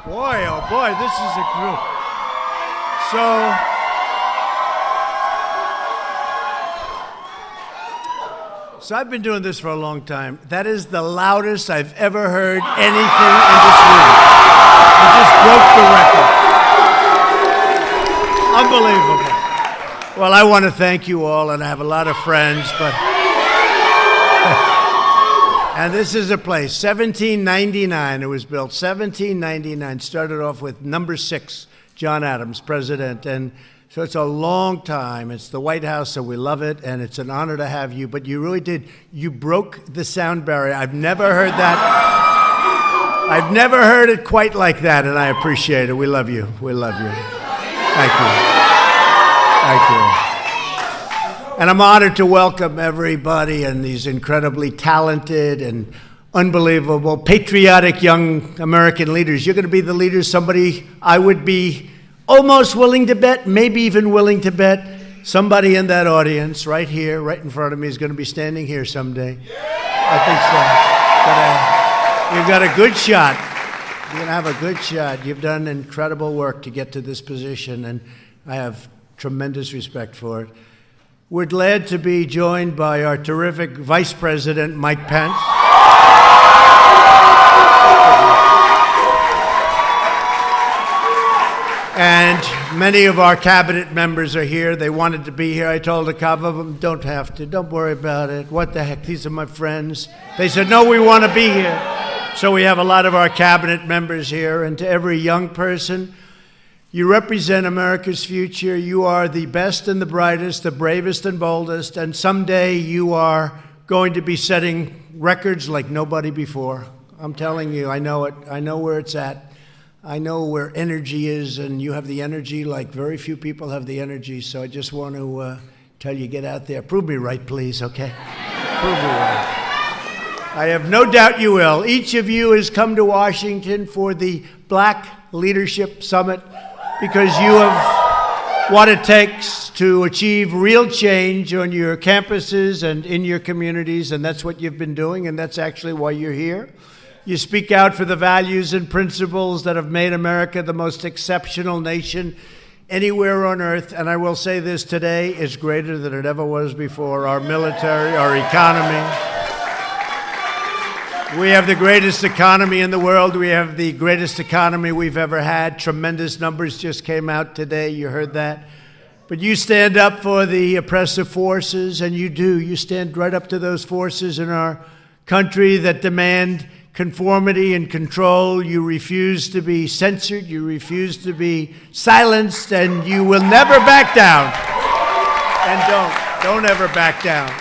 Boy, oh boy, this is a group. So I've been doing this for a long time. That is the loudest I've ever heard anything in this room. You just broke the record. Unbelievable. Well, I want to thank you all, and I have a lot of friends, but... And this is a place, 1799 it was built, 1799, started off with number 6, John Adams, president, and so it's a long time. It's the White House, so we love it, and it's an honor to have you, but you really did, you broke the sound barrier. I've never heard that. I've never heard it quite like that, and I appreciate it. We love you. We love you. Thank you. Thank you. And I'm honored to welcome everybody and these incredibly talented and unbelievable, patriotic young American leaders. You're going to be the leaders somebody I would be almost willing to bet, maybe even willing to bet, somebody in that audience right here, right in front of me is going to be standing here someday. I think so. You've got a good shot. You're going to have a good shot. You've done incredible work to get to this position, and I have tremendous respect for it. We're glad to be joined by our terrific Vice President, Mike Pence. And many of our cabinet members are here. They wanted to be here. I told a couple of them, don't have to, don't worry about it. What the heck, these are my friends. They said, no, we want to be here. So we have a lot of our cabinet members here. And to every young person, you represent America's future. You are the best and the brightest, the bravest and boldest, and someday you are going to be setting records like nobody before. I'm telling you, I know it. I know where it's at. I know where energy is, and you have the energy like very few people have the energy, so I just want to tell you, get out there. Prove me right, please, okay? Prove me right. I have no doubt you will. Each of you has come to Washington for the Black Leadership Summit, because you have what it takes to achieve real change on your campuses and in your communities, and that's what you've been doing, and that's actually why you're here. You speak out for the values and principles that have made America the most exceptional nation anywhere on earth, and I will say this today is greater than it ever was before. Our military, our economy. We have the greatest economy in the world. We have the greatest economy we've ever had. Tremendous numbers just came out today. You heard that. But you stand up for the oppressive forces, and you do. You stand right up to those forces in our country that demand conformity and control. You refuse to be censored. You refuse to be silenced, and you will never back down. And don't ever back down.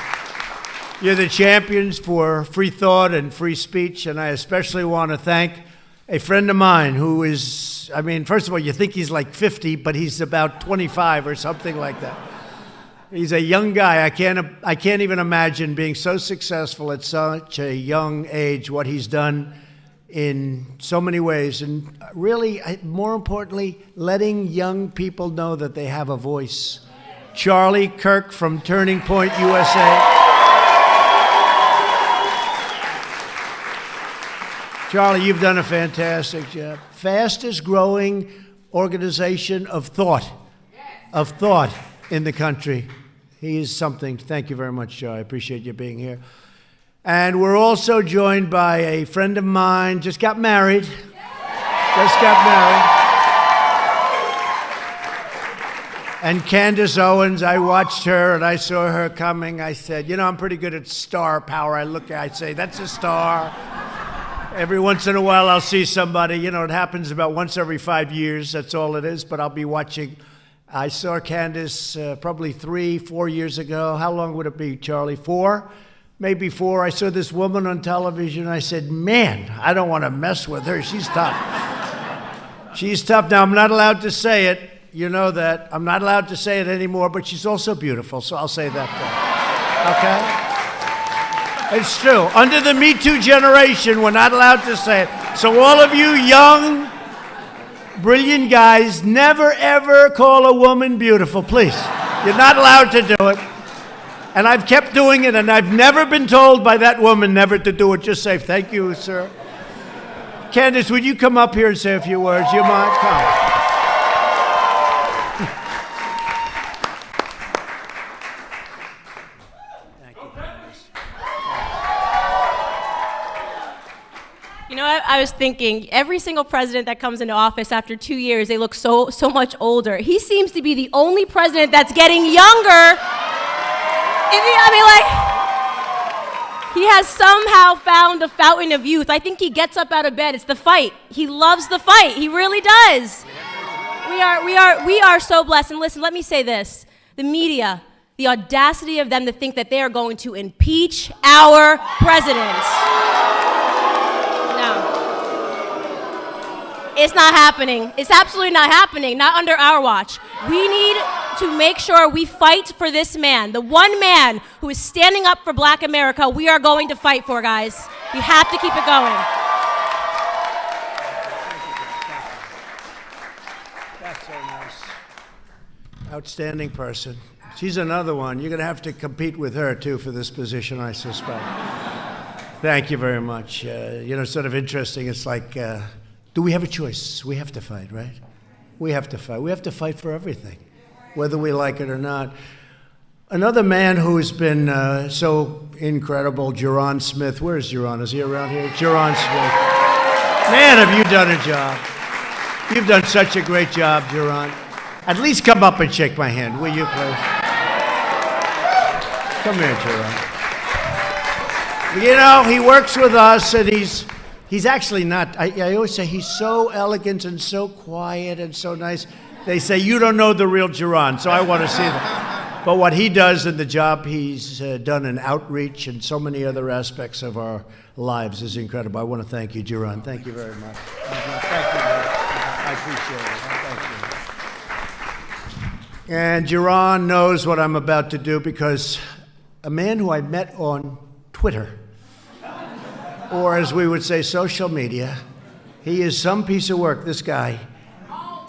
You're the champions for free thought and free speech, and I especially want to thank a friend of mine who is, I mean, first of all, you think he's like 50, but he's about 25 or something like that. He's a young guy. I can't even imagine being so successful at such a young age, what he's done in so many ways, and really, more importantly, letting young people know that they have a voice. Charlie Kirk from Turning Point USA. Charlie, you've done a fantastic job. Fastest growing organization of thought in the country. He is something. Thank you very much, Joe. I appreciate you being here. And we're also joined by a friend of mine, just got married. And Candace Owens, I watched her and I saw her coming. I said, you know, I'm pretty good at star power. I say, that's a star. Every once in a while, I'll see somebody. You know, it happens about once every 5 years. That's all it is. But I'll be watching. I saw Candace probably 3-4 years ago. How long would it be, Charlie? 4? Maybe 4. I saw this woman on television. I said, man, I don't want to mess with her. She's tough. She's tough. Now, I'm not allowed to say it. You know that. I'm not allowed to say it anymore. But she's also beautiful. So I'll say that. Okay? It's true. Under the Me Too generation, we're not allowed to say it. So all of you young, brilliant guys, never, ever call a woman beautiful, please. You're not allowed to do it. And I've kept doing it, and I've never been told by that woman never to do it. Just say, thank you, sir. Candace, would you come up here and say a few words? You mind? Come. You know, I was thinking, every single president that comes into office after 2 years, they look so much older. He seems to be the only president that's getting younger. He has somehow found a fountain of youth. I think he gets up out of bed. It's the fight. He loves the fight. He really does. We are so blessed. And listen, let me say this. The media, the audacity of them to think that they are going to impeach our president. It's not happening. It's absolutely not happening, not under our watch. We need to make sure we fight for this man, the one man who is standing up for Black America. We are going to fight for, guys. We have to keep it going. That's so nice. Outstanding person. She's another one. You're going to have to compete with her, too, for this position, I suspect. Thank you very much. Sort of interesting. It's like... do we have a choice? We have to fight, right? We have to fight. We have to fight for everything, whether we like it or not. Another man who's been so incredible, Jaron Smith. Where is Jaron? Is he around here? Jaron Smith. Man, have you done a job. You've done such a great job, Jaron. At least come up and shake my hand, will you, please? Come here, Jaron. You know, he works with us, and He's actually not, I always say he's so elegant and so quiet and so nice. They say, you don't know the real Jaron, so I want to see that. But what he does in the job he's done in outreach and so many other aspects of our lives is incredible. I want to thank you, Jaron. Thank you very much. Thank you. I appreciate it. Thank you. And Jaron knows what I'm about to do because a man who I met on Twitter, or as we would say, social media. He is some piece of work, this guy.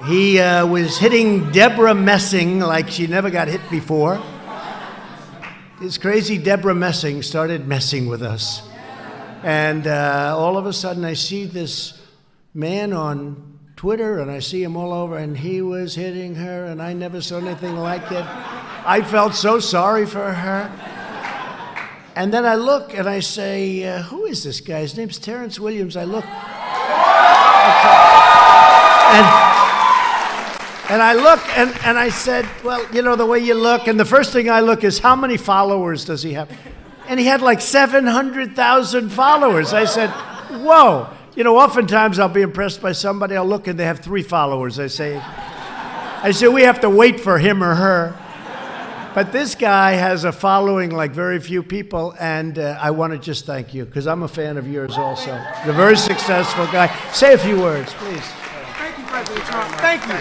He was hitting Deborah Messing like she never got hit before. This crazy Deborah Messing started messing with us. And all of a sudden I see this man on Twitter, and I see him all over, and he was hitting her, and I never saw anything like it. I felt so sorry for her. And then I look and I say, who is this guy? His name's Terrence Williams. I look. And I look and I said, well, you know, the way you look, and the first thing I look is, how many followers does he have? And he had like 700,000 followers. I said, whoa. You know, oftentimes I'll be impressed by somebody. I'll look and they have 3 followers. I say, we have to wait for him or her. But this guy has a following like very few people, and I want to just thank you, because I'm a fan of yours also. You're a very successful guy. Say a few words, please. Thank you, President Trump. Thank you.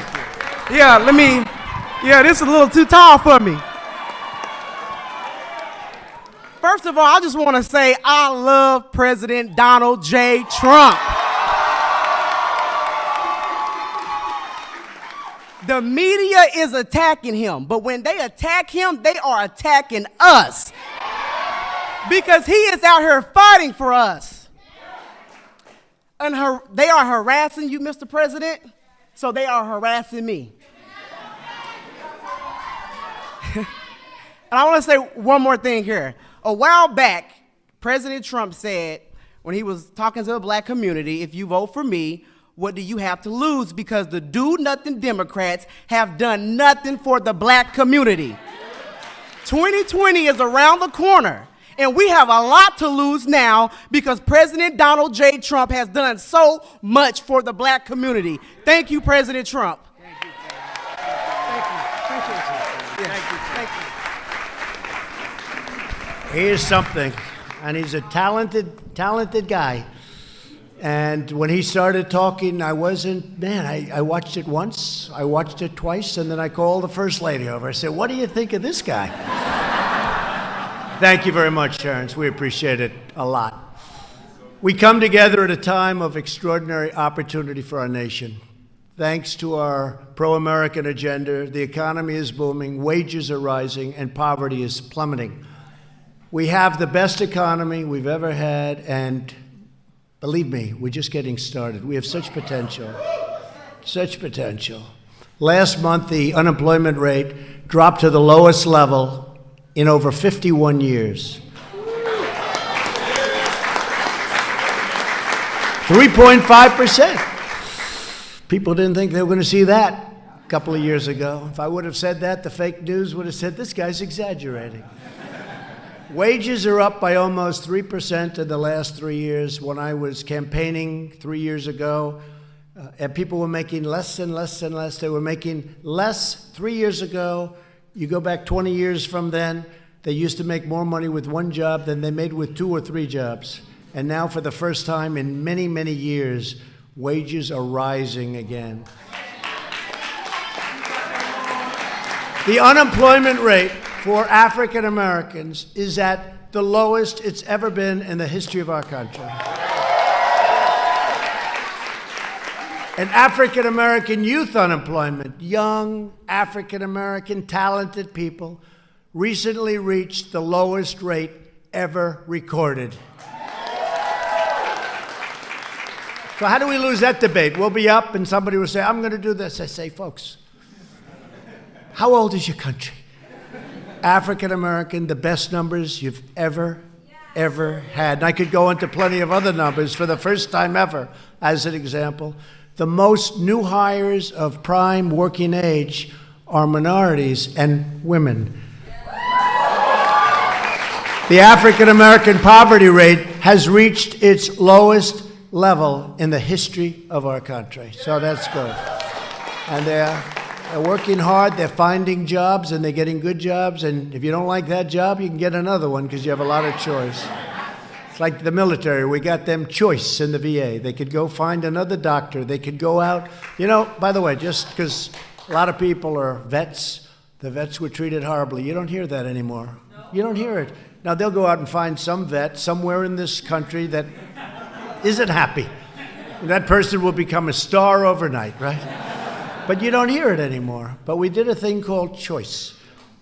This is a little too tall for me. First of all, I just want to say I love President Donald J. Trump. The media is attacking him, but when they attack him, they are attacking us. Because he is out here fighting for us. And they are harassing you, Mr. President, so they are harassing me. And I want to say one more thing here. A while back, President Trump said, when he was talking to the Black community, if you vote for me, what do you have to lose? Because the do-nothing Democrats have done nothing for the Black community. 2020 is around the corner, and we have a lot to lose now because President Donald J. Trump has done so much for the Black community. Thank you, President Trump. Thank you. Thank you. He is something, and he's a talented guy. And when he started talking, I watched it once, I watched it twice, and then I called the First Lady over. I said, what do you think of this guy? Thank you very much, Terrence. We appreciate it a lot. We come together at a time of extraordinary opportunity for our nation. Thanks to our pro-American agenda, the economy is booming, wages are rising, and poverty is plummeting. We have the best economy we've ever had, and Believe me, we're just getting started. We have such potential. Such potential. Last month, the unemployment rate dropped to the lowest level in over 51 years. 3.5%. People didn't think they were going to see that a couple of years ago. If I would have said that, the fake news would have said, this guy's exaggerating. Wages are up by almost 3% in the last 3 years. When I was campaigning 3 years ago, and people were making less and less and less. They were making less 3 years ago. You go back 20 years from then, they used to make more money with one job than they made with 2 or 3 jobs. And now, for the first time in many, many years, wages are rising again. The unemployment rate for African Americans is at the lowest it's ever been in the history of our country. And African American youth unemployment, young African American talented people, recently reached the lowest rate ever recorded. So how do we lose that debate? We'll be up and somebody will say, I'm going to do this. I say, folks, how old is your country? African American, the best numbers you've ever had. And I could go into plenty of other numbers for the first time ever as an example. The most new hires of prime working age are minorities and women. The African American poverty rate has reached its lowest level in the history of our country. So that's good. And they're working hard, they're finding jobs, and they're getting good jobs. And if you don't like that job, you can get another one because you have a lot of choice. It's like the military. We got them choice in the VA. They could go find another doctor. They could go out. You know, by the way, just because a lot of people are vets, the vets were treated horribly. You don't hear that anymore. You don't hear it. Now, they'll go out and find some vet somewhere in this country that isn't happy. That person will become a star overnight, right? But you don't hear it anymore. But we did a thing called choice.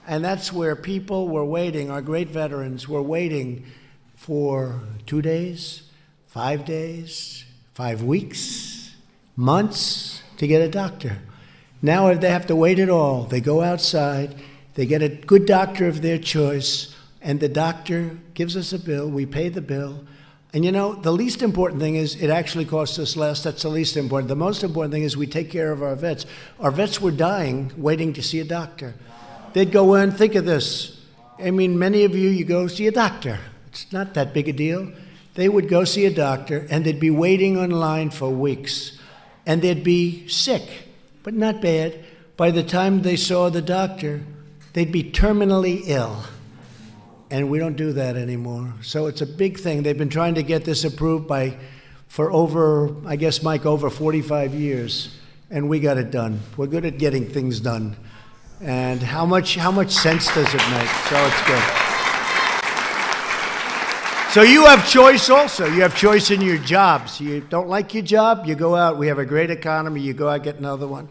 And that's where people were waiting, our great veterans were waiting for 2 days, 5 days, 5 weeks, months to get a doctor. Now they have to wait it all. They go outside, they get a good doctor of their choice, and the doctor gives us a bill, we pay the bill. And you know, the least important thing is it actually costs us less. That's the least important. The most important thing is we take care of our vets. Our vets were dying waiting to see a doctor. They'd go in, think of this. I mean, many of you go see a doctor. It's not that big a deal. They would go see a doctor, and they'd be waiting online for weeks. And they'd be sick, but not bad. By the time they saw the doctor, they'd be terminally ill. And we don't do that anymore. So it's a big thing. They've been trying to get this approved for over, I guess, Mike, over 45 years. And we got it done. We're good at getting things done. And how much sense does it make? So it's good. So you have choice also. You have choice in your jobs. You don't like your job, you go out. We have a great economy. You go out, get another one.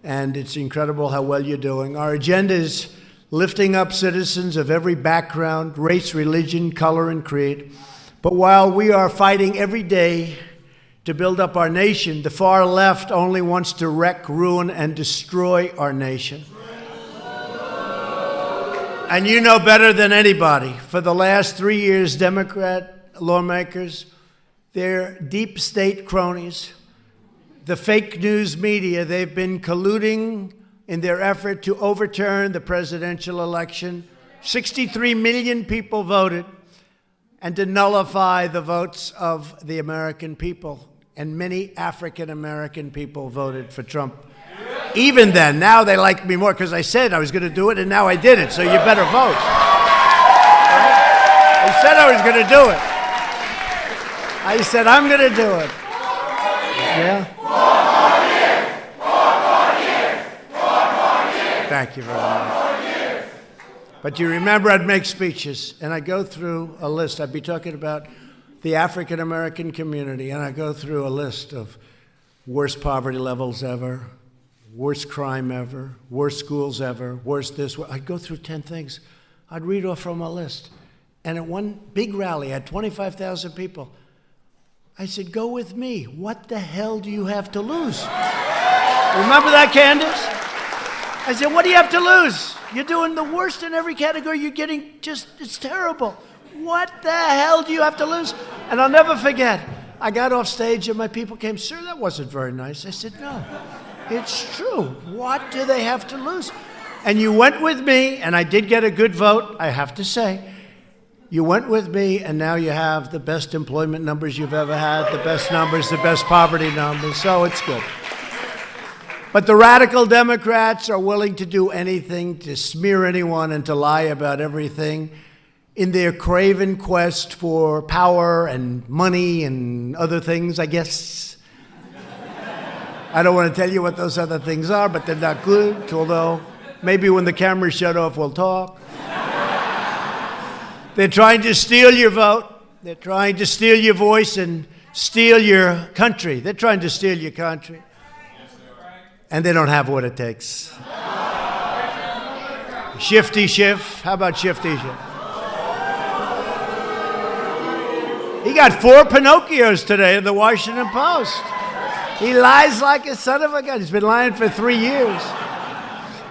And it's incredible how well you're doing. Our agenda is lifting up citizens of every background, race, religion, color, and creed. But while we are fighting every day to build up our nation, the far left only wants to wreck, ruin, and destroy our nation. And you know better than anybody, for the last 3 years, Democrat lawmakers, their deep state cronies, the fake news media, they've been colluding in their effort to overturn the presidential election. 63 million people voted, and to nullify the votes of the American people. And many African American people voted for Trump. Even then, now they like me more because I said I was going to do it, and now I did it, so you better vote. I said I was going to do it. I said I'm going to do it. Yeah? Thank you very much. But you remember I'd make speeches, and I'd go through a list. I'd be talking about the African American community, and I'd go through a list of worst poverty levels ever, worst crime ever, worst schools ever, worst this. I'd go through 10 things. I'd read off from a list. And at one big rally, I had 25,000 people. I said, go with me. What the hell do you have to lose? Remember that, Candace? I said, what do you have to lose? You're doing the worst in every category. You're getting it's terrible. What the hell do you have to lose? And I'll never forget, I got off stage and my people came, sir, that wasn't very nice. I said, no, it's true. What do they have to lose? And you went with me, and I did get a good vote, I have to say. You went with me, and now you have the best employment numbers you've ever had, the best numbers, the best poverty numbers, so it's good. But the radical Democrats are willing to do anything to smear anyone and to lie about everything in their craven quest for power and money and other things, I guess. I don't want to tell you what those other things are, but they're not good, although maybe when the cameras shut off, we'll talk. They're trying to steal your vote. They're trying to steal your voice and steal your country. They're trying to steal your country. And they don't have what it takes. Shifty Schiff. How about Shifty Schiff? He got 4 Pinocchios today in the Washington Post. He lies like a son of a gun. He's been lying for 3 years.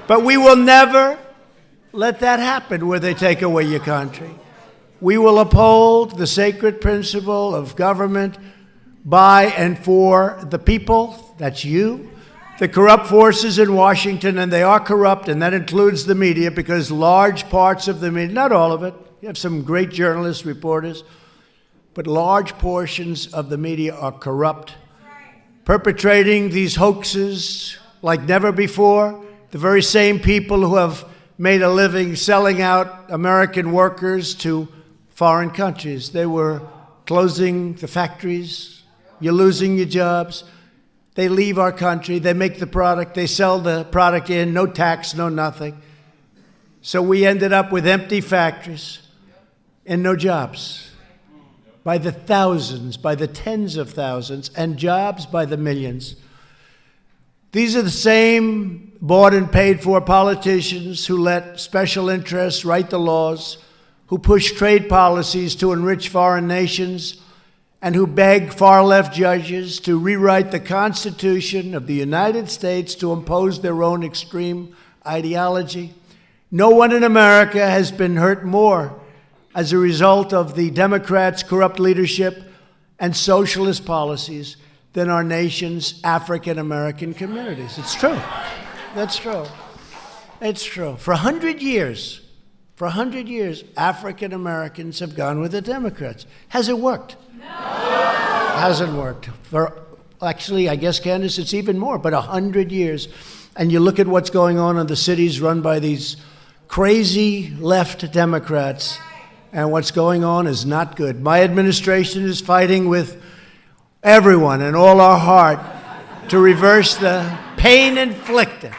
But we will never let that happen where they take away your country. We will uphold the sacred principle of government by and for the people. That's you. The corrupt forces in Washington, and they are corrupt, and that includes the media, because large parts of the media, not all of it, you have some great journalists, reporters, but large portions of the media are corrupt, perpetrating these hoaxes like never before. The very same people who have made a living selling out American workers to foreign countries. They were closing the factories. You're losing your jobs. They leave our country. They make the product. They sell the product in. No tax, no nothing. So we ended up with empty factories and no jobs. By the thousands, by the tens of thousands, and jobs by the millions. These are the same bought and paid for politicians who let special interests write the laws, who push trade policies to enrich foreign nations, and who beg far-left judges to rewrite the Constitution of the United States to impose their own extreme ideology. No one in America has been hurt more as a result of the Democrats' corrupt leadership and socialist policies than our nation's African-American communities. It's true. That's true. It's true. For 100 years, African-Americans have gone with the Democrats. Has it worked? No. Hasn't worked. Actually, I guess, Candace, it's even more, but 100 years. And you look at what's going on in the cities run by these crazy left Democrats, and what's going on is not good. My administration is fighting with everyone and all our heart to reverse the pain inflicted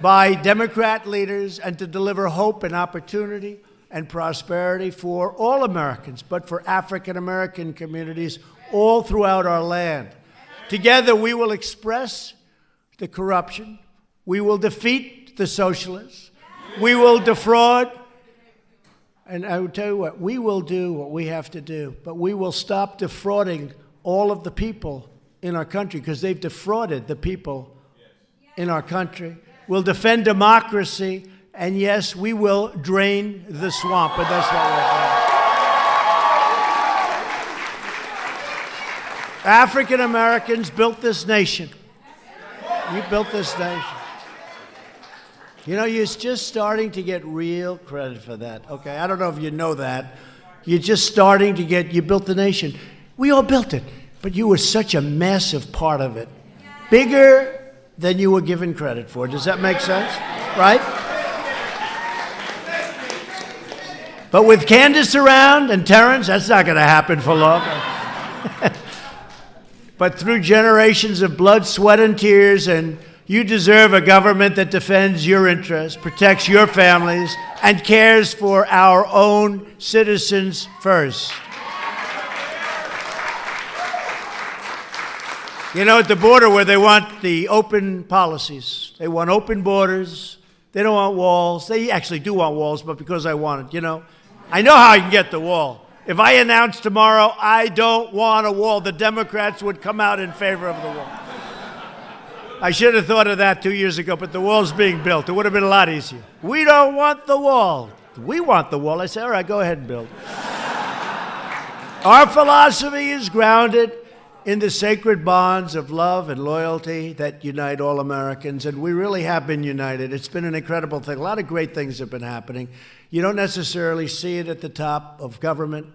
by Democrat leaders and to deliver hope and opportunity and prosperity for all Americans, but for African-American communities all throughout our land. Together, we will express the corruption. We will defeat the socialists. We will defraud. And I will tell you what, we will do what we have to do, but we will stop defrauding all of the people in our country, because they've defrauded the people in our country. We'll defend democracy, and yes, we will drain the swamp, but that's what we're doing. African Americans built this nation. You built this nation. You know, you're just starting to get real credit for that, okay? I don't know if you know that. You're just starting to get, you built the nation. We all built it, but you were such a massive part of it. Bigger than you were given credit for. Does that make sense? Right? But with Candace around and Terrence, that's not going to happen for long. But through generations of blood, sweat, and tears, and you deserve a government that defends your interests, protects your families, and cares for our own citizens first. You know, at the border where they want the open policies, they want open borders, they don't want walls. They actually do want walls, but because I want it, you know. I know how I can get the wall. If I announced tomorrow, I don't want a wall, the Democrats would come out in favor of the wall. I should have thought of that 2 years ago, but the wall's being built. It would have been a lot easier. We don't want the wall. We want the wall. I said, all right, go ahead and build. Our philosophy is grounded in the sacred bonds of love and loyalty that unite all Americans, and we really have been united. It's been an incredible thing. A lot of great things have been happening. You don't necessarily see it at the top of government,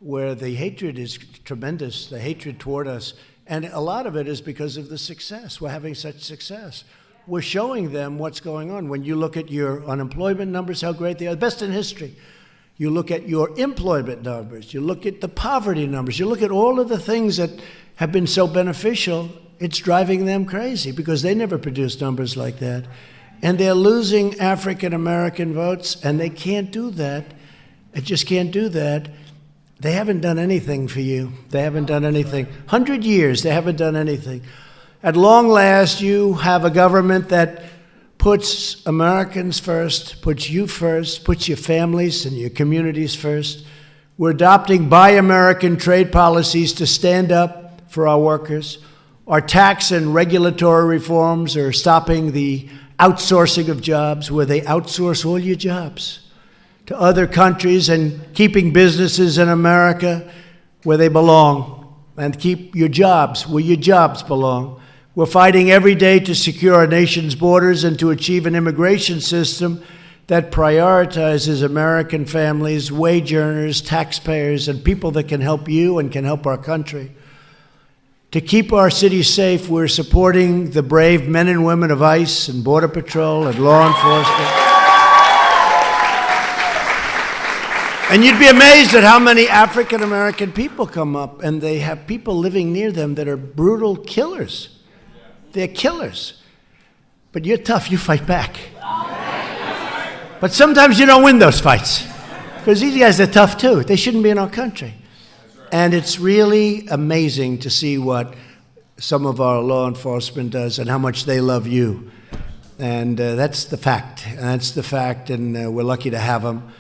where the hatred is tremendous, the hatred toward us. And a lot of it is because of the success. We're having such success. We're showing them what's going on. When you look at your unemployment numbers, how great they are, best in history. You look at your employment numbers. You look at the poverty numbers. You look at all of the things that have been so beneficial. It's driving them crazy because they never produced numbers like that. And they're losing African American votes, and they can't do that. They just can't do that. They haven't done anything for you. They haven't done anything. 100 years, they haven't done anything. At long last, you have a government that puts Americans first, puts you first, puts your families and your communities first. We're adopting Buy American trade policies to stand up for our workers. Our tax and regulatory reforms are stopping the outsourcing of jobs, where they outsource all your jobs to other countries, and keeping businesses in America where they belong, and keep your jobs where your jobs belong. We're fighting every day to secure our nation's borders and to achieve an immigration system that prioritizes American families, wage earners, taxpayers, and people that can help you and can help our country. To keep our cities safe, we're supporting the brave men and women of ICE and Border Patrol and law enforcement. And you'd be amazed at how many African American people come up, and they have people living near them that are brutal killers. They're killers. But you're tough, you fight back. But sometimes you don't win those fights, because these guys are tough too. They shouldn't be in our country. And it's really amazing to see what some of our law enforcement does and how much they love you. And that's the fact. That's the fact, and we're lucky to have them.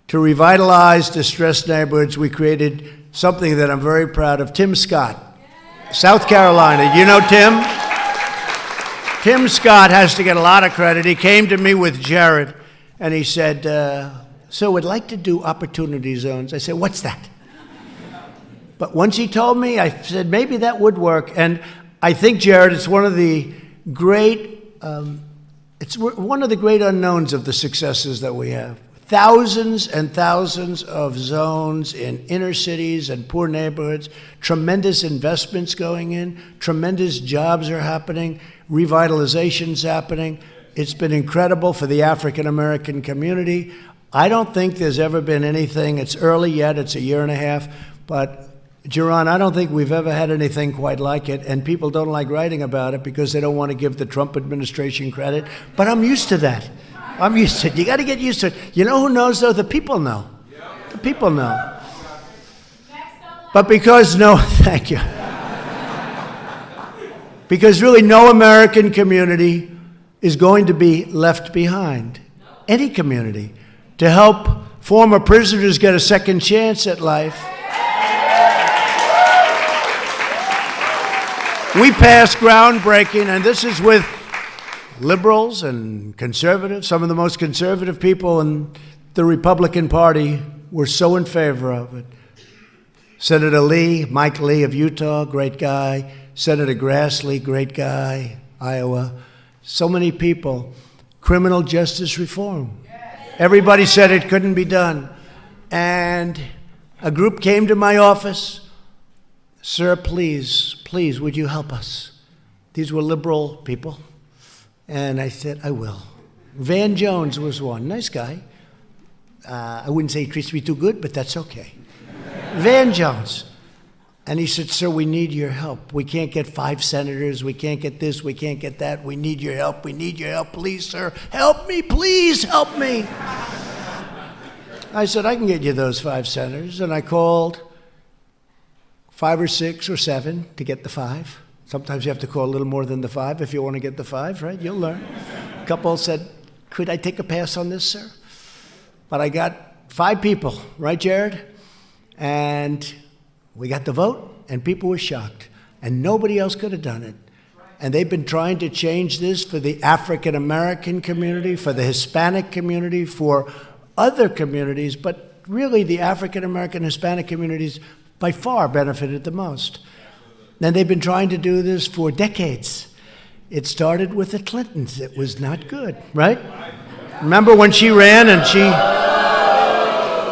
To revitalize distressed neighborhoods, we created something that I'm very proud of. Tim Scott, South Carolina. You know Tim? Tim Scott has to get a lot of credit. He came to me with Jared, and he said, so we'd like to do opportunity zones. I said, what's that? But once he told me, I said, maybe that would work. And I think, Jared, it's one of the great, one of the great unknowns of the successes that we have. Thousands and thousands of zones in inner cities and poor neighborhoods, tremendous investments going in, tremendous jobs are happening, revitalization's happening. It's been incredible for the African American community. I don't think there's ever been anything, it's early yet, it's a year and a half, but Jaron, I don't think we've ever had anything quite like it, and people don't like writing about it because they don't want to give the Trump administration credit, but I'm used to that. I'm used to it. You got to get used to it. You know who knows, though? The people know. The people know. But because thank you. Because really no American community is going to be left behind. Any community. To help former prisoners get a second chance at life. We passed groundbreaking, and this is with liberals and conservatives. Some of the most conservative people in the Republican Party were so in favor of it. Senator Lee, Mike Lee of Utah, great guy. Senator Grassley, great guy, Iowa. So many people. Criminal justice reform. Everybody said it couldn't be done. And a group came to my office. Sir, please, would you help us? These were liberal people. And I said, I will. Van Jones was one. Nice guy. I wouldn't say he treats me too good, but that's okay. Van Jones. And he said, sir, we need your help. We can't get 5 senators. We can't get this. We can't get that. We need your help. We need your help. Please, sir. Help me. Please help me. I said, I can get you those 5 senators. And I called 5 or 6 or 7 to get the 5. Sometimes you have to call a little more than the 5 if you want to get the 5, right? You'll learn. A couple said, could I take a pass on this, sir? But I got 5 people, right, Jared? And we got the vote, and people were shocked. And nobody else could have done it. And they've been trying to change this for the African American community, for the Hispanic community, for other communities, but really the African American Hispanic communities by far benefited the most. And they've been trying to do this for decades. It started with the Clintons. It was not good, right? Remember when she ran and she...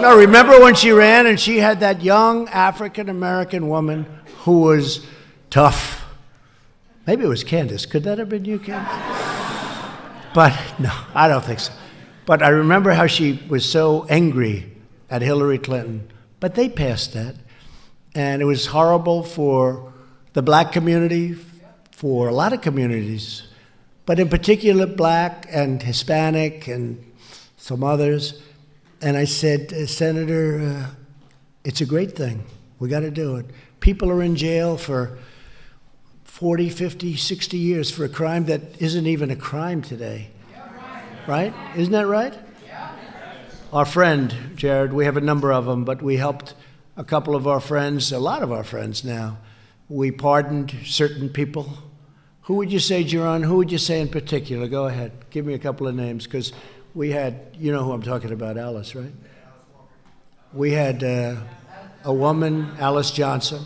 No, remember when she ran and she had that young African American woman who was tough. Maybe it was Candace. Could that have been you, Candace? But no, I don't think so. But I remember how she was so angry at Hillary Clinton. But they passed that. And it was horrible for the black community, for a lot of communities, but in particular black and Hispanic and some others. And I said, Senator, it's a great thing. We got to do it. People are in jail for 40, 50, 60 years for a crime that isn't even a crime today. Right? Isn't that right? Our friend, Jared, we have a number of them, but we helped a couple of our friends, a lot of our friends now. We pardoned certain people. Who would you say, Jaron? Who would you say in particular? Go ahead. Give me a couple of names, because we had, you know who I'm talking about, Alice, right? We had a woman, Alice Johnson.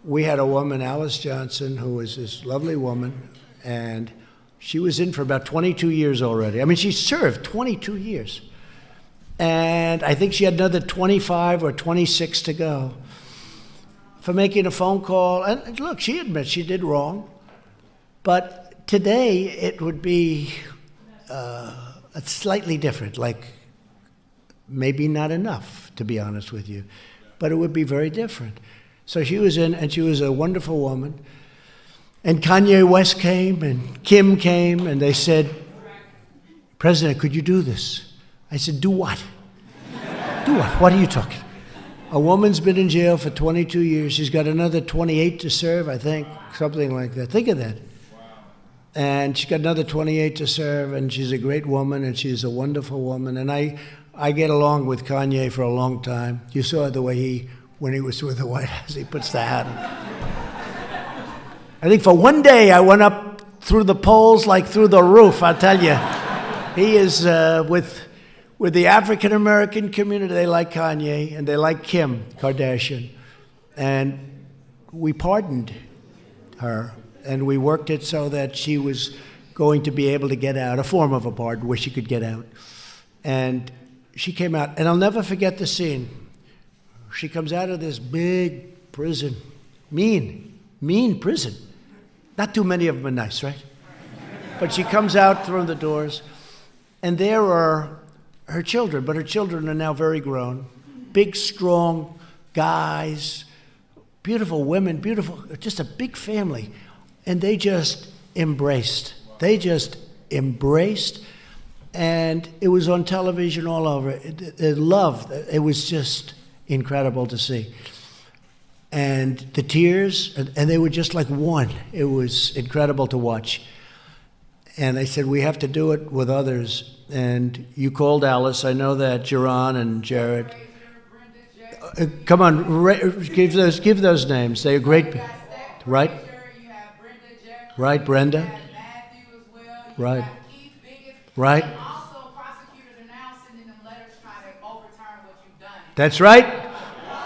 We had a woman, Alice Johnson, who was this lovely woman, and she was in for about 22 years already. I mean, she served 22 years. And I think she had another 25 or 26 to go for making a phone call. And look, she admits she did wrong. But today it would be slightly different, like maybe not enough, to be honest with you. But it would be very different. So she was in, and she was a wonderful woman. And Kanye West came, and Kim came, and they said, President, could you do this? I said, do what? Do what? What are you talking? A woman's been in jail for 22 years. She's got another 28 to serve, I think, something like that. Think of that. And she's got another 28 to serve, and she's a great woman, and she's a wonderful woman. And I get along with Kanye for a long time. You saw the way when he was with the White House, he puts the hat on. I think for one day I went up through the polls like through the roof, I tell you. He is with the African American community. They like Kanye and they like Kim Kardashian. And we pardoned her and we worked it so that she was going to be able to get out, a form of a pardon where she could get out. And she came out, and I'll never forget the scene. She comes out of this big prison, mean prison. Not too many of them are nice, right? But she comes out through the doors, and there are her children, but her children are now very grown. Big, strong guys, beautiful women, beautiful, just a big family. And they just embraced. They just embraced, and it was on television all over. They loved, it was just incredible to see. And the tears, and they were just like one. It was incredible to watch. And I said, we have to do it with others. And you called Alice. I know that, Jaron and Jared. Come on, give those names. They're great, right? Right, Brenda. Right. Right. That's right.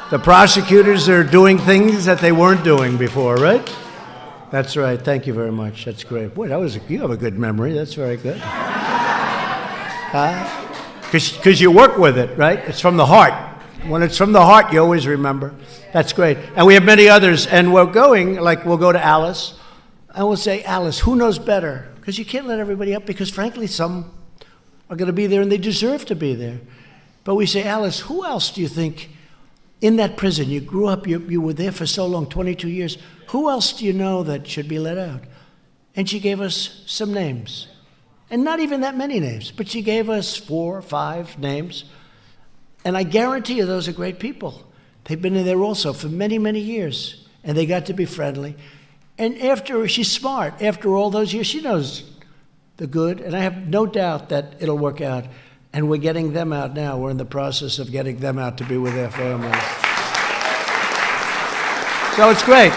The prosecutors are doing things that they weren't doing before, right? That's right. Thank you very much. That's great. Boy, you have a good memory. That's very good. Because you work with it, right? It's from the heart. When it's from the heart, you always remember. That's great. And we have many others. And we'll go to Alice. And we'll say, Alice, who knows better? Because you can't let everybody up, because frankly, some are going to be there and they deserve to be there. But we say, Alice, who else do you think in that prison, you grew up, you were there for so long, 22 years, who else do you know that should be let out? And she gave us some names. And not even that many names, but she gave us 4 or 5 names. And I guarantee you those are great people. They've been in there also for many, many years. And they got to be friendly. And she's smart. After all those years, she knows the good. And I have no doubt that it'll work out. And we're getting them out now. We're in the process of getting them out to be with their families. So it's great.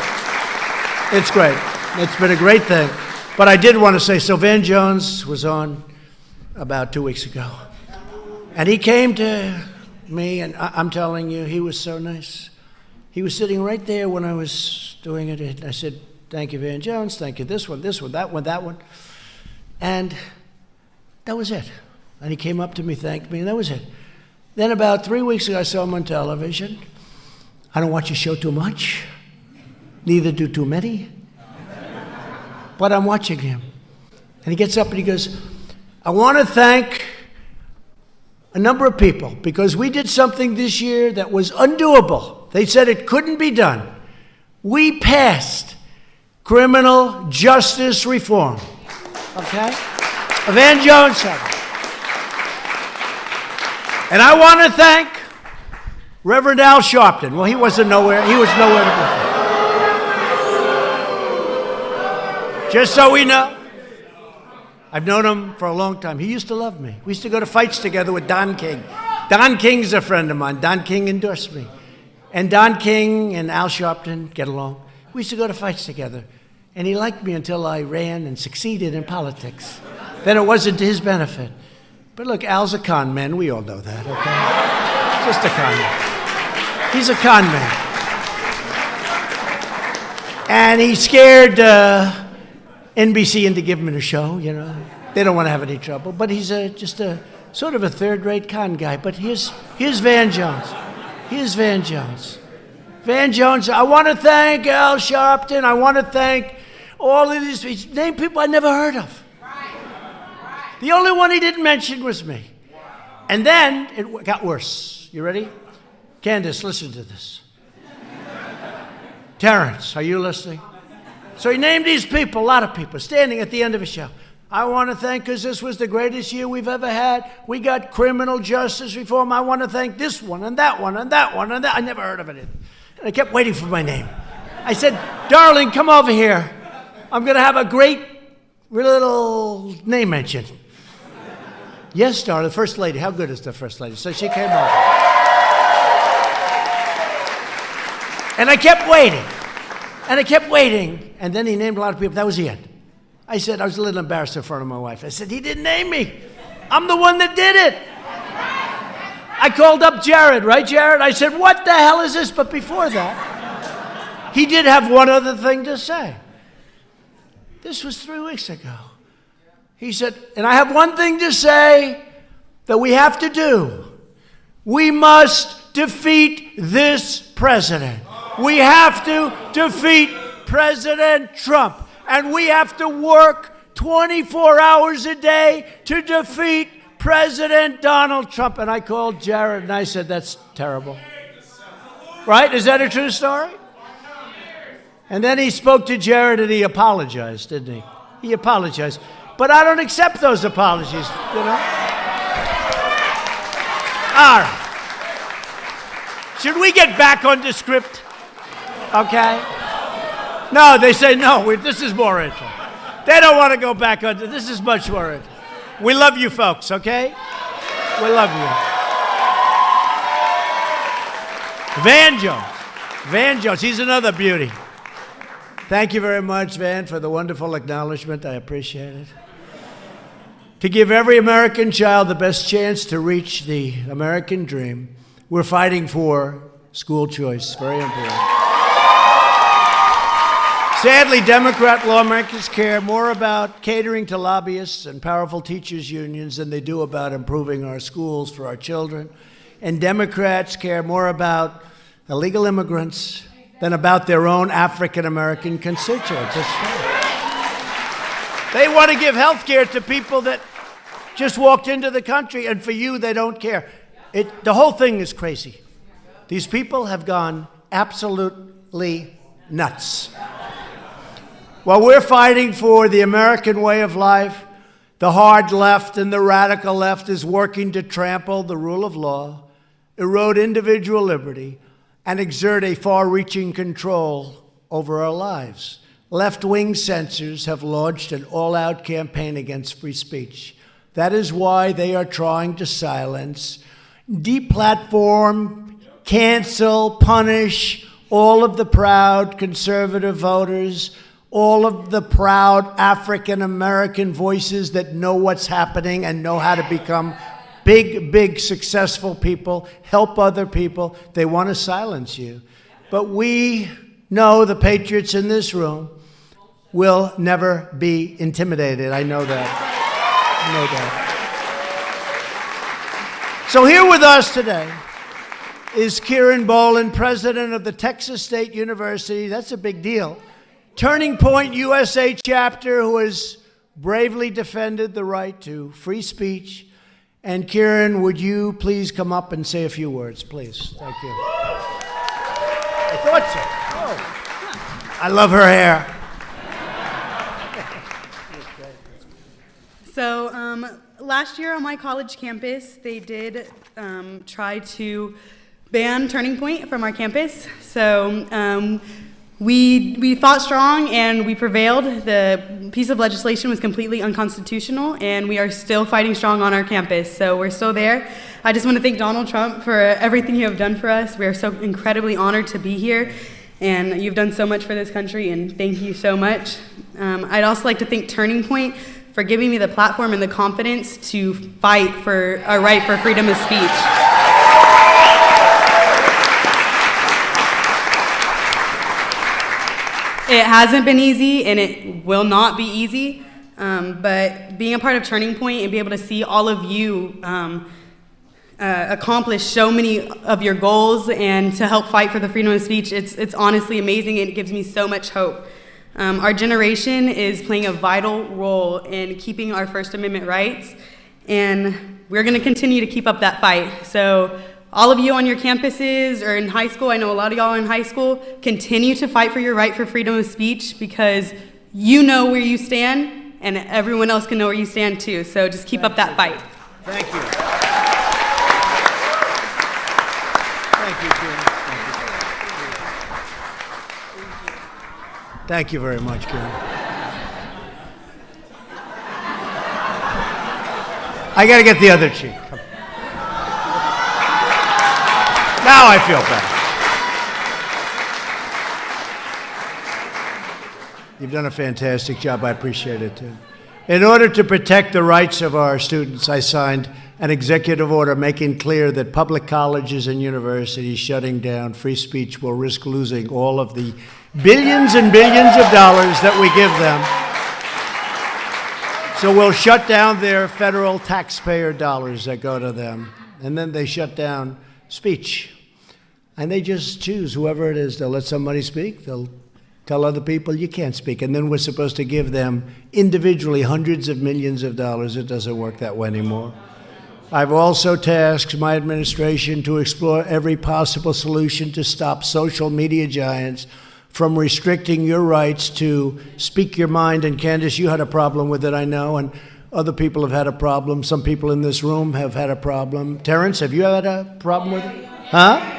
It's great. It's been a great thing. But I did want to say, so Van Jones was on about 2 weeks ago. And he came to me, and I'm telling you, he was so nice. He was sitting right there when I was doing it. And I said, thank you, Van Jones. Thank you, this one, that one. And that was it. And he came up to me, thanked me, and that was it. Then about 3 weeks ago, I saw him on television. I don't watch your show too much. Neither do too many. But I'm watching him. And he gets up and he goes, I want to thank a number of people because we did something this year that was undoable. They said it couldn't be done. We passed criminal justice reform. Okay? Van Jones said it. And I want to thank Reverend Al Sharpton. Well, he was nowhere to be found. Just so we know, I've known him for a long time. He used to love me. We used to go to fights together with Don King. Don King's a friend of mine. Don King endorsed me. And Don King and Al Sharpton get along. We used to go to fights together. And he liked me until I ran and succeeded in politics. Then it wasn't to his benefit. But look, Al's a con man. We all know that, okay? Just a con man. He's a con man. And he scared NBC into giving him a show, you know. They don't want to have any trouble. But he's just a sort of a third-rate con guy. But here's Van Jones. Here's Van Jones. Van Jones, I want to thank Al Sharpton. I want to thank all of these name people I never heard of. The only one he didn't mention was me. And then it got worse. You ready? Candace, listen to this. Terrence, are you listening? So he named these people, a lot of people, standing at the end of a show. I want to thank, because this was the greatest year we've ever had. We got criminal justice reform. I want to thank this one and that one and that one and that. I never heard of it. And I kept waiting for my name. I said, darling, come over here. I'm going to have a great little name mention. Yes, darling, the First Lady. How good is the First Lady? So she came over. And I kept waiting. And I kept waiting. And then he named a lot of people. That was the end. I said, I was a little embarrassed in front of my wife. I said, he didn't name me. I'm the one that did it. I called up Jared, right, Jared? I said, what the hell is this? But before that, he did have one other thing to say. This was 3 weeks ago. He said, and I have one thing to say that we have to do. We must defeat this president. We have to defeat President Trump. And we have to work 24 hours a day to defeat President Donald Trump. And I called Jared and I said, that's terrible. Right? Is that a true story? And then he spoke to Jared and he apologized, didn't he? He apologized. But I don't accept those apologies, you know? All right. Should we get back on the script? Okay? No, they say no. This is more interesting. They don't want to go back on. This is much more interesting. We love you folks, okay? We love you. Van Jones. Van Jones. He's another beauty. Thank you very much, Van, for the wonderful acknowledgement. I appreciate it. To give every American child the best chance to reach the American dream, we're fighting for school choice. Very important. Sadly, Democrat lawmakers care more about catering to lobbyists and powerful teachers' unions than they do about improving our schools for our children. And Democrats care more about illegal immigrants than about their own African-American constituents. They want to give health care to people that just walked into the country, and for you, they don't care. The whole thing is crazy. These people have gone absolutely nuts. While we're fighting for the American way of life, the hard left and the radical left is working to trample the rule of law, erode individual liberty, and exert a far-reaching control over our lives. Left-wing censors have launched an all-out campaign against free speech. That is why they are trying to silence, deplatform, cancel, punish all of the proud conservative voters, all of the proud African-American voices that know what's happening and know how to become big, successful people, help other people. They want to silence you. But we know the patriots in this room will never be intimidated. I know that. I know that. So here with us today is Kieran Boland, president of the Texas State University. That's a big deal. Turning Point USA chapter, who has bravely defended the right to free speech. And Kieran, would you please come up and say a few words, please? Thank you. I thought so. Oh. I love her hair. So last year on my college campus, they did try to ban Turning Point from our campus. So we fought strong and we prevailed. The piece of legislation was completely unconstitutional, and we are still fighting strong on our campus. So we're still there. I just want to thank Donald Trump for everything you have done for us. We are so incredibly honored to be here, and you've done so much for this country, and thank you so much. I'd also like to thank Turning Point for giving me the platform and the confidence to fight for our right for freedom of speech. It hasn't been easy, and it will not be easy, but being a part of Turning Point and be able to see all of you accomplish so many of your goals and to help fight for the freedom of speech, it's honestly amazing, and it gives me so much hope. Our generation is playing a vital role in keeping our First Amendment rights, and we're going to continue to keep up that fight. So all of you on your campuses or in high school, I know a lot of y'all are in high school, continue to fight for your right for freedom of speech, because you know where you stand, and everyone else can know where you stand too. So just keep up that fight. Thank you. Thank you, Kieran. Thank you very much, Kieran. I got to get the other cheek. Now I feel better. You've done a fantastic job. I appreciate it, too. In order to protect the rights of our students, I signed an executive order making clear that public colleges and universities shutting down free speech will risk losing all of the billions and billions of dollars that we give them. So we'll shut down their federal taxpayer dollars that go to them. And then they shut down speech. And they just choose whoever it is. They'll let somebody speak. They'll tell other people you can't speak. And then we're supposed to give them individually hundreds of millions of dollars. It doesn't work that way anymore. I've also tasked my administration to explore every possible solution to stop social media giants from restricting your rights to speak your mind. And Candace, you had a problem with it, I know, and other people have had a problem. Some people in this room have had a problem. Terrence, have you had a problem with it? Huh?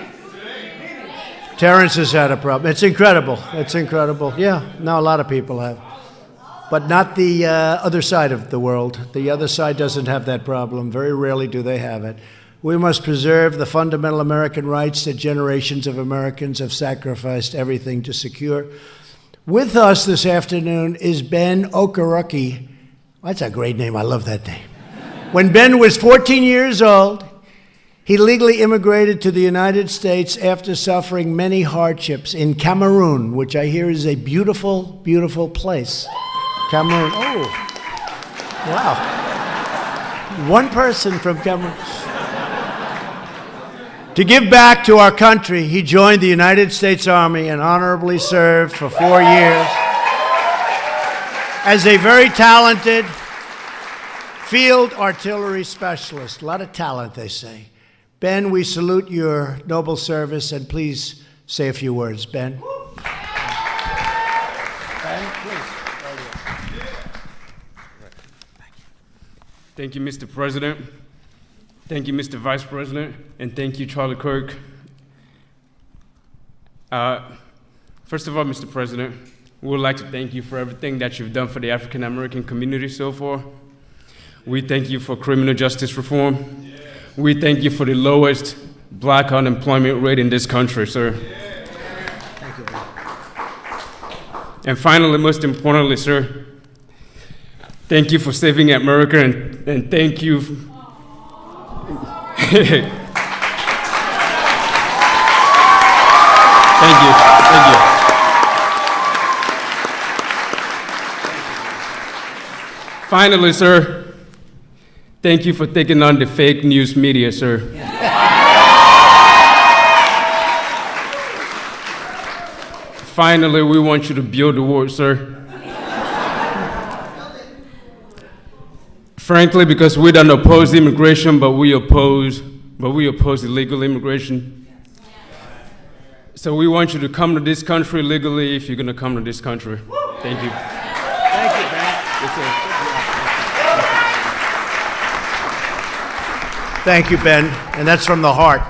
Terrence has had a problem. It's incredible. It's incredible. Yeah, no, a lot of people have. But not the other side of the world. The other side doesn't have that problem. Very rarely do they have it. We must preserve the fundamental American rights that generations of Americans have sacrificed everything to secure. With us this afternoon is Ben Okereke. That's a great name. I love that name. When Ben was 14 years old, he legally immigrated to the United States after suffering many hardships in Cameroon, which I hear is a beautiful, beautiful place. Cameroon. Oh, wow. One person from Cameroon. To give back to our country, he joined the United States Army and honorably served for 4 years as a very talented field artillery specialist. A lot of talent, they say. Ben, we salute your noble service, and please say a few words. Ben? Ben, please. Thank you, Mr. President. Thank you, Mr. Vice President, and thank you, Charlie Kirk. First of all, Mr. President, we would like to thank you for everything that you've done for the African American community so far. We thank you for criminal justice reform. We thank you for the lowest black unemployment rate in this country, sir. And finally, most importantly, sir, thank you for saving America, and thank you. Thank you. Thank you. Finally, sir, thank you for taking on the fake news media, sir. Finally, we want you to build the wall, sir. Frankly, because we don't oppose immigration, but we oppose illegal immigration. So we want you to come to this country legally if you're going to come to this country. Thank you. Thank you, Ben. Yes, sir. Thank you, Ben. And that's from the heart.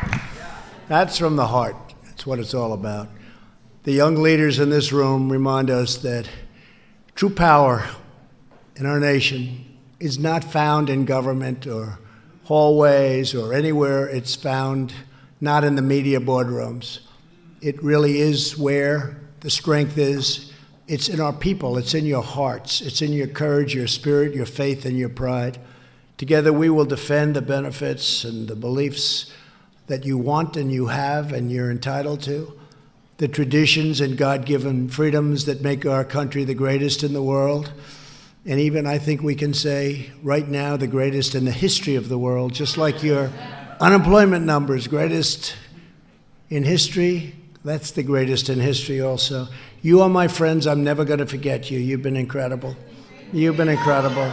That's from the heart. That's what it's all about. The young leaders in this room remind us that true power in our nation is not found in government or hallways or anywhere. It's found not in the media boardrooms. It really is where the strength is. It's in our people. It's in your hearts. It's in your courage, your spirit, your faith, and your pride. Together we will defend the benefits and the beliefs that you want and you have and you're entitled to, the traditions and God-given freedoms that make our country the greatest in the world, and even I think we can say right now the greatest in the history of the world, just like your unemployment numbers, greatest in history, that's the greatest in history also. You are my friends. I'm never going to forget you. You've been incredible. You've been incredible.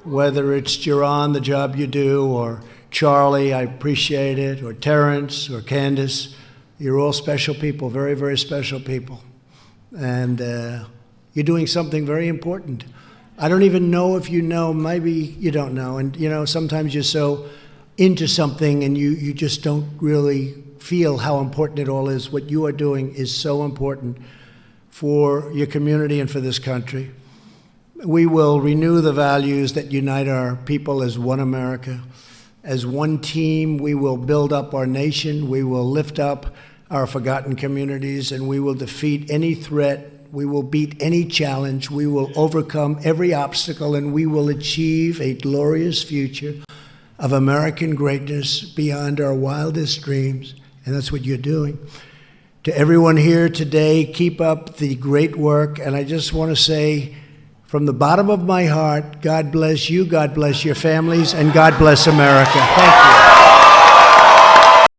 Whether it's Jaron, the job you do, or Charlie, I appreciate it, or Terrence, or Candace, you're all special people, very, very special people. And you're doing something very important. I don't even know if you know, maybe you don't know. And, you know, sometimes you're so into something and you just don't really feel how important it all is. What you are doing is so important for your community and for this country. We will renew the values that unite our people as one America. As one team, we will build up our nation. We will lift up our forgotten communities, and we will defeat any threat. We will beat any challenge. We will overcome every obstacle, and we will achieve a glorious future of American greatness beyond our wildest dreams. And that's what you're doing. To everyone here today, keep up the great work. And I just want to say, from the bottom of my heart, God bless you, God bless your families, and God bless America. Thank you.